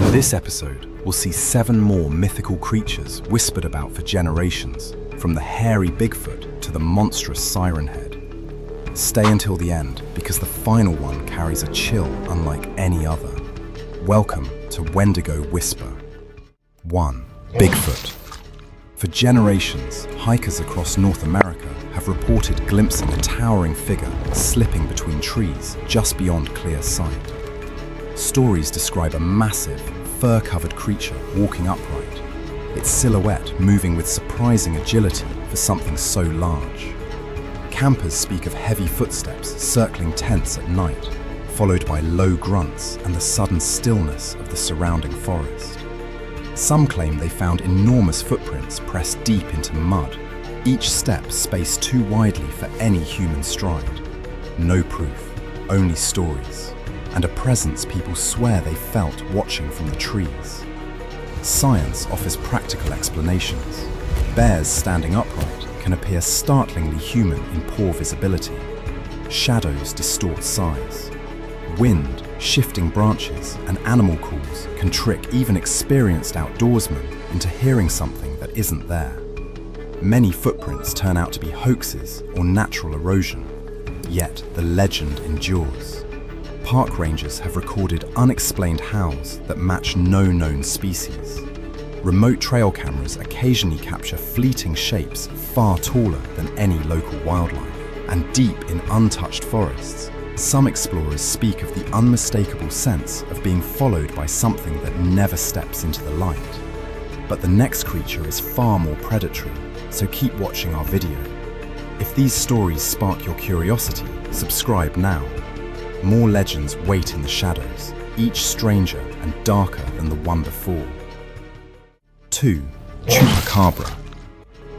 In this episode, we'll see 7 more mythical creatures whispered about for generations, from the hairy Bigfoot to the monstrous siren head. Stay until the end, because the final one carries a chill unlike any other. Welcome to Wendigo Whisper. 1. Bigfoot. For generations, hikers across North America have reported glimpsing a towering figure slipping between trees just beyond clear sight. Stories describe a massive, fur-covered creature walking upright, its silhouette moving with surprising agility for something so large. Campers speak of heavy footsteps circling tents at night, followed by low grunts and the sudden stillness of the surrounding forest. Some claim they found enormous footprints pressed deep into mud, each step spaced too widely for any human stride. No proof, only stories, and a presence people swear they felt watching from the trees. Science offers practical explanations. Bears standing upright can appear startlingly human in poor visibility. Shadows distort size. Wind, shifting branches, and animal calls can trick even experienced outdoorsmen into hearing something that isn't there. Many footprints turn out to be hoaxes or natural erosion, yet the legend endures. Park rangers have recorded unexplained howls that match no known species. Remote trail cameras occasionally capture fleeting shapes far taller than any local wildlife. And deep in untouched forests, some explorers speak of the unmistakable sense of being followed by something that never steps into the light. But the next creature is far more predatory, so keep watching our video. If these stories spark your curiosity, subscribe now. More legends wait in the shadows, each stranger and darker than the one before. 2. Chupacabra.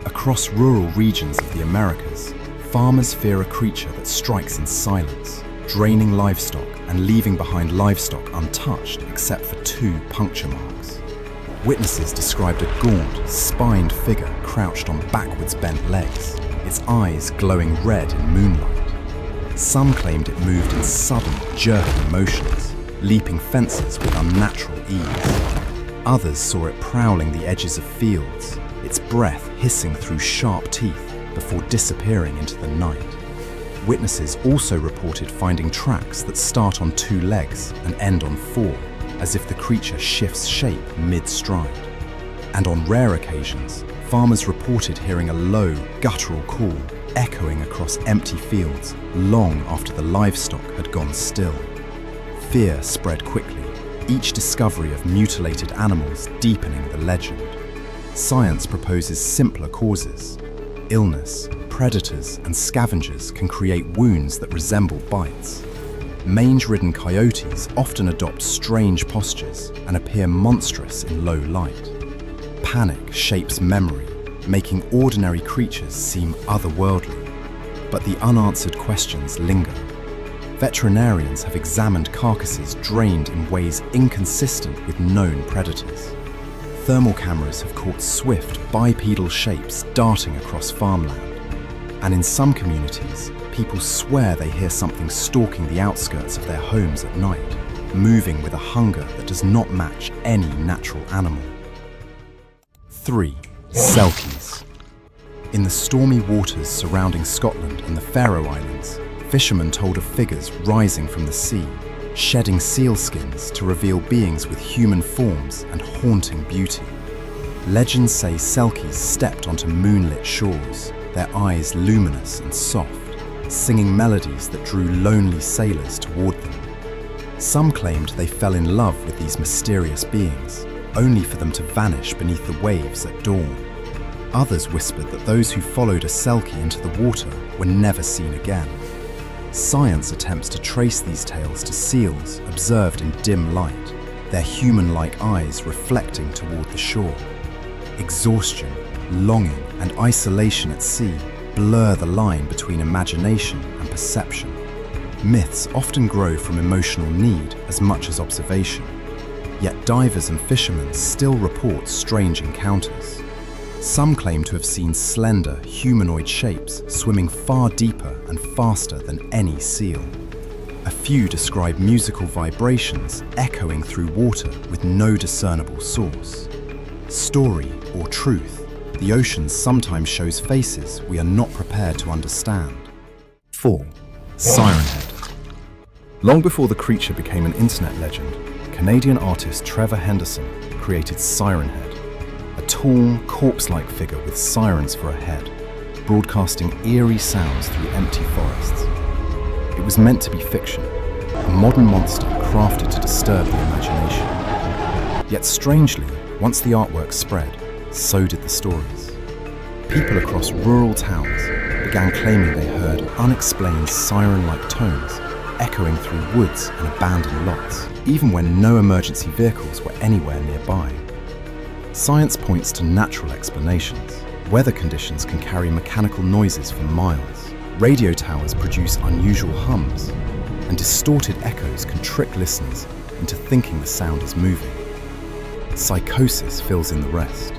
Across rural regions of the Americas, farmers fear a creature that strikes in silence, draining livestock and leaving behind livestock untouched except for 2 puncture marks. Witnesses described a gaunt, spined figure crouched on backwards bent legs, its eyes glowing red in moonlight. Some claimed it moved in sudden, jerky motions, leaping fences with unnatural ease. Others saw it prowling the edges of fields, its breath hissing through sharp teeth before disappearing into the night. Witnesses also reported finding tracks that start on 2 legs and end on 4, as if the creature shifts shape mid-stride. And on rare occasions, farmers reported hearing a low, guttural call echoing across empty fields long after the livestock had gone still. Fear spread quickly, each discovery of mutilated animals deepening the legend. Science proposes simpler causes. Illness, predators, and scavengers can create wounds that resemble bites. Mange-ridden coyotes often adopt strange postures and appear monstrous in low light. Panic shapes memory, making ordinary creatures seem otherworldly. But the unanswered questions linger. Veterinarians have examined carcasses drained in ways inconsistent with known predators. Thermal cameras have caught swift, bipedal shapes darting across farmland. And in some communities, people swear they hear something stalking the outskirts of their homes at night, moving with a hunger that does not match any natural animal. 3. Selkies. In the stormy waters surrounding Scotland and the Faroe Islands, fishermen told of figures rising from the sea, shedding seal skins to reveal beings with human forms and haunting beauty. Legends say selkies stepped onto moonlit shores, their eyes luminous and soft, singing melodies that drew lonely sailors toward them. Some claimed they fell in love with these mysterious beings, only for them to vanish beneath the waves at dawn. Others whispered that those who followed a selkie into the water were never seen again. Science attempts to trace these tales to seals observed in dim light, their human-like eyes reflecting toward the shore. Exhaustion, longing, and isolation at sea blur the line between imagination and perception. Myths often grow from emotional need as much as observation. Yet divers and fishermen still report strange encounters. Some claim to have seen slender, humanoid shapes swimming far deeper and faster than any seal. A few describe musical vibrations echoing through water with no discernible source. Story or truth, the ocean sometimes shows faces we are not prepared to understand. 4. Siren Head. Long before the creature became an internet legend, Canadian artist Trevor Henderson created Siren Head, a tall, corpse-like figure with sirens for a head, broadcasting eerie sounds through empty forests. It was meant to be fiction, a modern monster crafted to disturb the imagination. Yet strangely, once the artwork spread, so did the stories. People across rural towns began claiming they heard unexplained siren-like tones echoing through woods and abandoned lots, even when no emergency vehicles were anywhere nearby. Science points to natural explanations. Weather conditions can carry mechanical noises for miles. Radio towers produce unusual hums, and distorted echoes can trick listeners into thinking the sound is moving. Psychosis fills in the rest,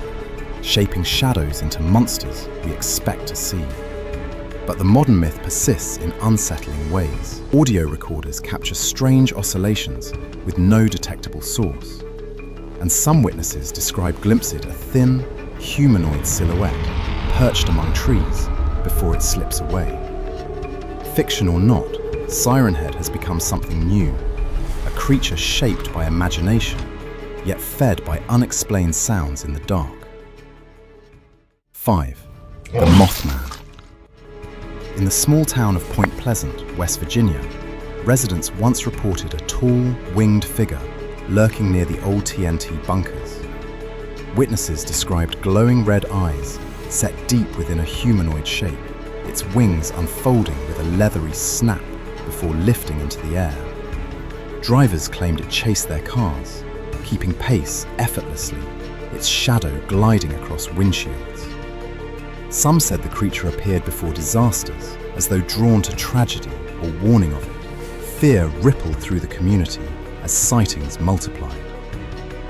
shaping shadows into monsters we expect to see. But the modern myth persists in unsettling ways. Audio recorders capture strange oscillations with no detectable source, and some witnesses describe glimpsing a thin, humanoid silhouette perched among trees before it slips away. Fiction or not, Siren Head has become something new, a creature shaped by imagination, yet fed by unexplained sounds in the dark. 5. The Mothman. In the small town of Point Pleasant, West Virginia, residents once reported a tall, winged figure lurking near the old TNT bunkers. Witnesses described glowing red eyes set deep within a humanoid shape, its wings unfolding with a leathery snap before lifting into the air. Drivers claimed it chased their cars, keeping pace effortlessly, its shadow gliding across windshields. Some said the creature appeared before disasters, as though drawn to tragedy or warning of it. Fear rippled through the community as sightings multiplied.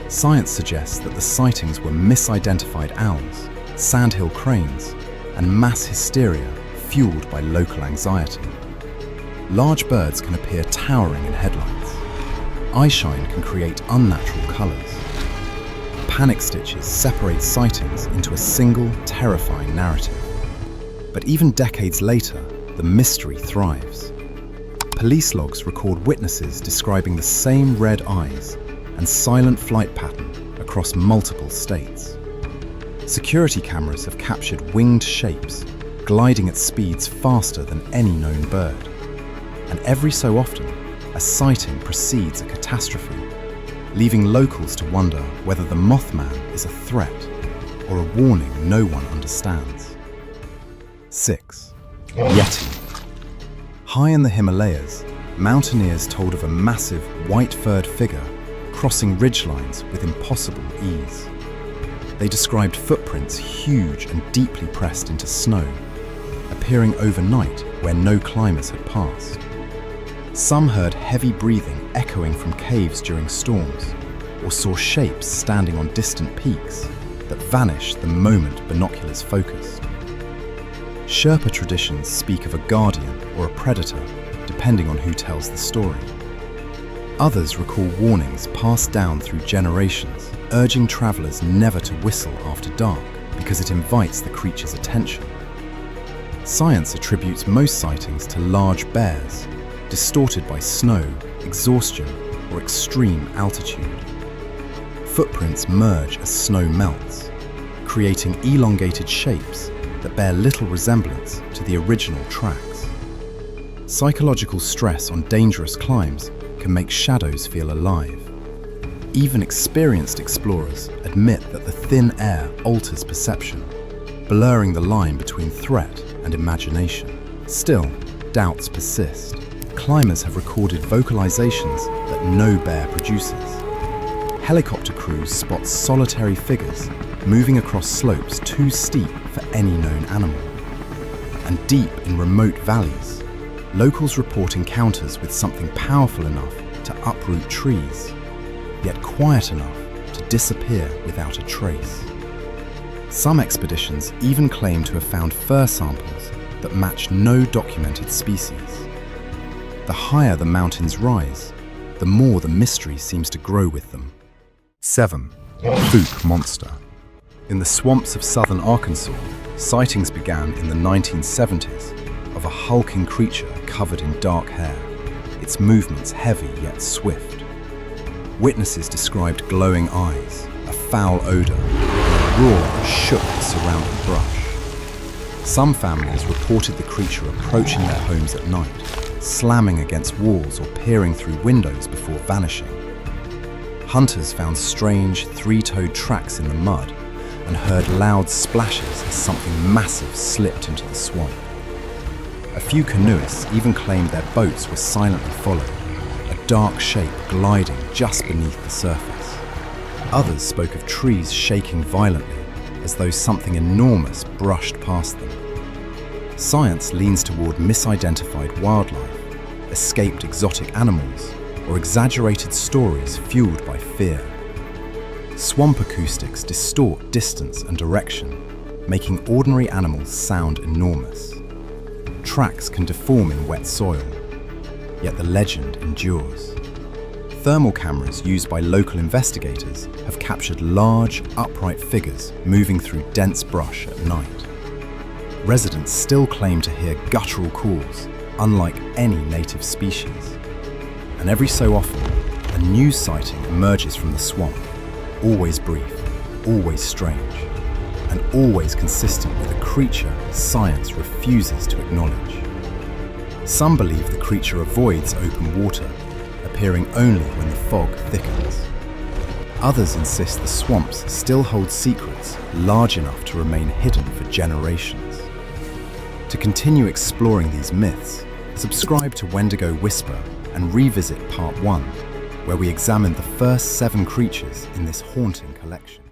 Science suggests that the sightings were misidentified owls, sandhill cranes, and mass hysteria fueled by local anxiety. Large birds can appear towering in headlights. Eyeshine can create unnatural colours. Panic stitches separate sightings into a single, terrifying narrative. But even decades later, the mystery thrives. Police logs record witnesses describing the same red eyes and silent flight pattern across multiple states. Security cameras have captured winged shapes, gliding at speeds faster than any known bird. And every so often, a sighting precedes a catastrophe, leaving locals to wonder whether the Mothman is a threat or a warning no one understands. 6. Yeti. High in the Himalayas, mountaineers told of a massive, white-furred figure crossing ridgelines with impossible ease. They described footprints huge and deeply pressed into snow, appearing overnight where no climbers had passed. Some heard heavy breathing echoing from caves during storms, or saw shapes standing on distant peaks that vanished the moment binoculars focused. Sherpa traditions speak of a guardian or a predator, depending on who tells the story. Others recall warnings passed down through generations, urging travelers never to whistle after dark because it invites the creature's attention. Science attributes most sightings to large bears, distorted by snow, exhaustion, or extreme altitude. Footprints merge as snow melts, creating elongated shapes that bear little resemblance to the original tracks. Psychological stress on dangerous climbs can make shadows feel alive. Even experienced explorers admit that the thin air alters perception, blurring the line between threat and imagination. Still, doubts persist. Climbers have recorded vocalizations that no bear produces. Helicopter crews spot solitary figures moving across slopes too steep for any known animal. And deep in remote valleys, locals report encounters with something powerful enough to uproot trees, yet quiet enough to disappear without a trace. Some expeditions even claim to have found fur samples that match no documented species. The higher the mountains rise, the more the mystery seems to grow with them. 7. Fouke monster. In the swamps of southern Arkansas, sightings began in the 1970s of a hulking creature covered in dark hair, its movements heavy yet swift. Witnesses described glowing eyes, a foul odor, and a roar that shook the surrounding brush. Some families reported the creature approaching their homes at night, slamming against walls or peering through windows before vanishing. Hunters found strange, three-toed tracks in the mud and heard loud splashes as something massive slipped into the swamp. A few canoeists even claimed their boats were silently followed, a dark shape gliding just beneath the surface. Others spoke of trees shaking violently, as though something enormous brushed past them. Science leans toward misidentified wildlife, escaped exotic animals, or exaggerated stories fueled by fear. Swamp acoustics distort distance and direction, making ordinary animals sound enormous. Tracks can deform in wet soil, yet the legend endures. Thermal cameras used by local investigators have captured large, upright figures moving through dense brush at night. Residents still claim to hear guttural calls, unlike any native species. And every so often, a new sighting emerges from the swamp, always brief, always strange, and always consistent with a creature science refuses to acknowledge. Some believe the creature avoids open water, appearing only when the fog thickens. Others insist the swamps still hold secrets large enough to remain hidden for generations. To continue exploring these myths, subscribe to Wendigo Whisper and revisit Part 1, where we examine the first 7 creatures in this haunting collection.